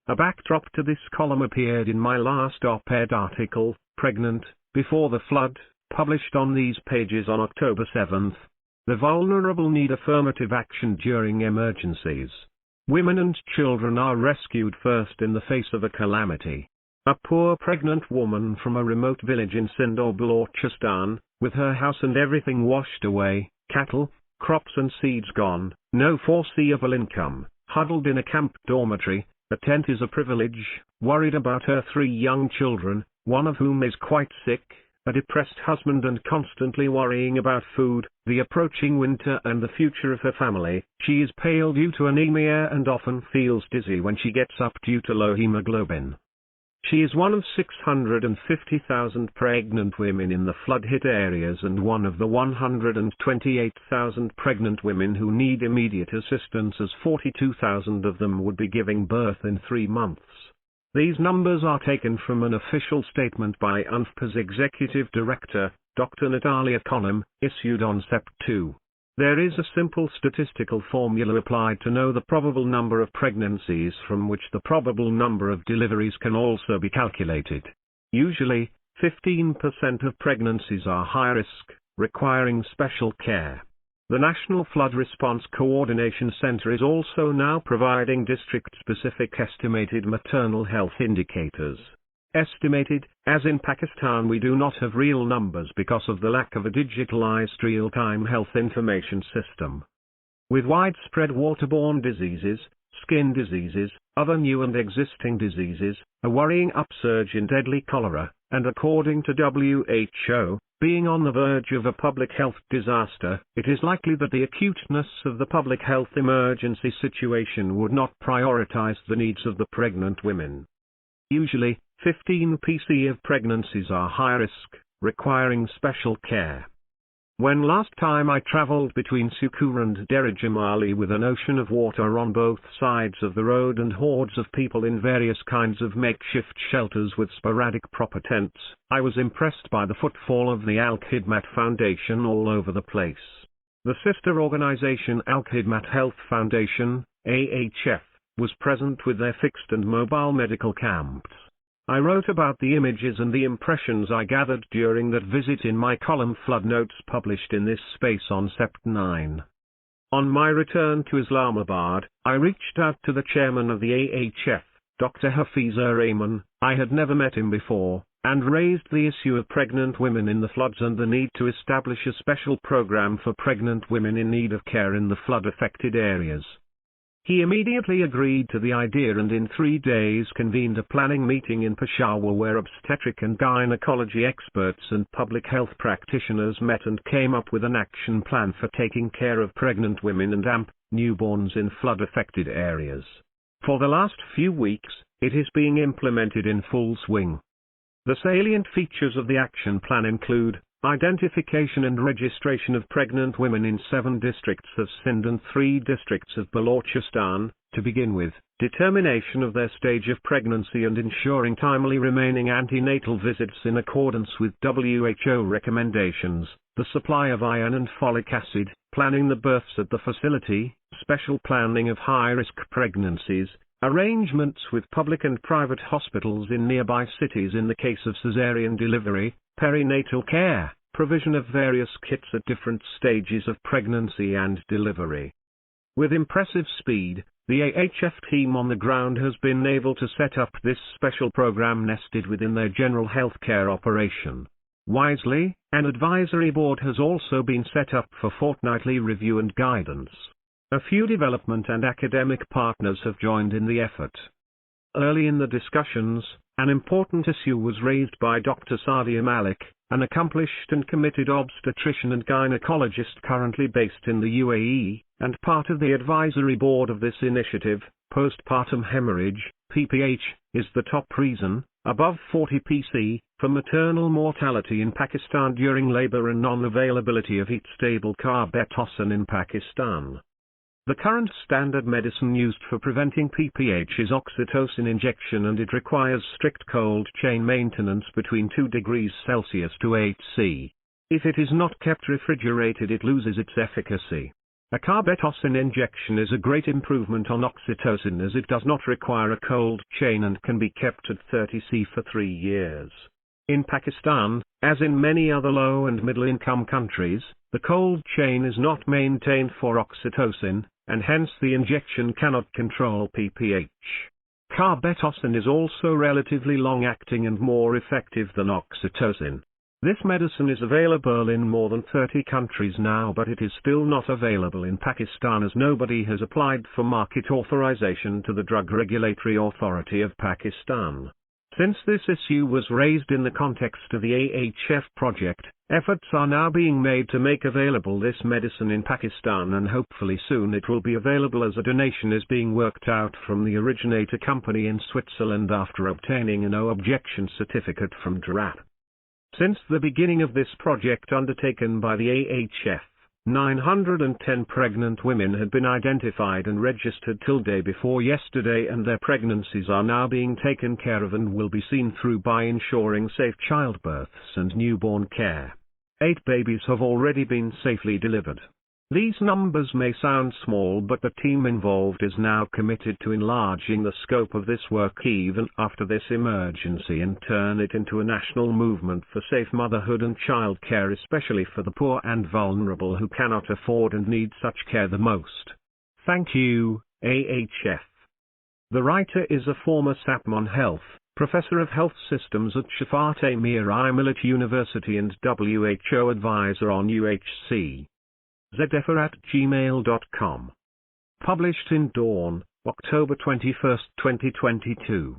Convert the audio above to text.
A backdrop to this column appeared in my last op-ed article, Pregnant, Before the Flood, published on these pages on October 7. The vulnerable need affirmative action during emergencies. Women and children are rescued first in the face of a calamity. A poor pregnant woman from a remote village in Sindh or Balochistan, with her house and everything washed away, cattle, crops and seeds gone, no foreseeable income, huddled in a camp dormitory. A tent is a privilege, worried about her 3 young children, one of whom is quite sick, a depressed husband and constantly worrying about food, the approaching winter and the future of her family. She is pale due to anemia and often feels dizzy when she gets up due to low hemoglobin. She is one of 650,000 pregnant women in the flood-hit areas and one of the 128,000 pregnant women who need immediate assistance, as 42,000 of them would be giving birth in 3 months. These numbers are taken from an official statement by UNFPA's Executive Director, Dr. Natalia Conham, issued on Sept. 2. There is a simple statistical formula applied to know the probable number of pregnancies, from which the probable number of deliveries can also be calculated. Usually, 15% of pregnancies are high risk, requiring special care. The National Flood Response Coordination Center is also now providing district-specific estimated maternal health indicators. Estimated, as in Pakistan we do not have real numbers because of the lack of a digitalized real-time health information system. With widespread waterborne diseases, skin diseases, other new and existing diseases, a worrying upsurge in deadly cholera, and according to WHO, being on the verge of a public health disaster, it is likely that the acuteness of the public health emergency situation would not prioritize the needs of the pregnant women. Usually, 15% of pregnancies are high risk, requiring special care. When last time I traveled between Sukur and Derajamali with an ocean of water on both sides of the road and hordes of people in various kinds of makeshift shelters with sporadic proper tents, I was impressed by the footfall of the Al-Khidmat Foundation all over the place. The sister organization Al-Khidmat Health Foundation, AHF, was present with their fixed and mobile medical camps. I wrote about the images and the impressions I gathered during that visit in my column Flood Notes, published in this space on Sept. 9. On my return to Islamabad, I reached out to the chairman of the AHF, Dr. Hafiza Rahman. I had never met him before, and raised the issue of pregnant women in the floods and the need to establish a special program for pregnant women in need of care in the flood-affected areas. He immediately agreed to the idea and in 3 days convened a planning meeting in Peshawar where obstetric and gynecology experts and public health practitioners met and came up with an action plan for taking care of pregnant women and newborns in flood-affected areas. For the last few weeks, it is being implemented in full swing. The salient features of the action plan include identification and registration of pregnant women in 7 districts of Sindh and 3 districts of Balochistan, to begin with, determination of their stage of pregnancy and ensuring timely remaining antenatal visits in accordance with WHO recommendations, the supply of iron and folic acid, planning the births at the facility, special planning of high-risk pregnancies, arrangements with public and private hospitals in nearby cities in the case of caesarean delivery, perinatal care, provision of various kits at different stages of pregnancy and delivery. With impressive speed, the AHF team on the ground has been able to set up this special program nested within their general healthcare operation. Wisely, an advisory board has also been set up for fortnightly review and guidance. A few development and academic partners have joined in the effort. Early in the discussions, an important issue was raised by Dr. Sadia Malik, an accomplished and committed obstetrician and gynecologist currently based in the UAE, and part of the advisory board of this initiative. Postpartum hemorrhage, PPH, is the top reason, above 40%, for maternal mortality in Pakistan during labor and non-availability of heat-stable carbetocin in Pakistan. The current standard medicine used for preventing PPH is oxytocin injection, and it requires strict cold chain maintenance between 2 degrees Celsius to 8 C. If it is not kept refrigerated, it loses its efficacy. A carbetocin injection is a great improvement on oxytocin as it does not require a cold chain and can be kept at 30°C for 3 years. In Pakistan, as in many other low and middle-income countries, the cold chain is not maintained for oxytocin, and hence the injection cannot control pph. Carbetocin is also relatively long-acting and more effective than oxytocin. This medicine is available in more than 30 countries now, but it is still not available in Pakistan as nobody has applied for market authorization to the Drug Regulatory Authority of Pakistan. Since this issue was raised in the context of the AHF project, efforts are now being made to make available this medicine in Pakistan, and hopefully soon it will be available as a donation is being worked out from the originator company in Switzerland after obtaining a no objection certificate from DRAP. Since the beginning of this project undertaken by the AHF, 910 pregnant women had been identified and registered till day before yesterday, and their pregnancies are now being taken care of and will be seen through by ensuring safe childbirths and newborn care. 8 babies have already been safely delivered. These numbers may sound small, but the team involved is now committed to enlarging the scope of this work even after this emergency and turn it into a national movement for safe motherhood and child care, especially for the poor and vulnerable who cannot afford and need such care the most. Thank you, AHF. The writer is a former SAPMON Health, Professor of Health Systems at Shafat Amir Imilat University and WHO Advisor on UHC. zephyr@gmail.com. Published in Dawn, October 21, 2022.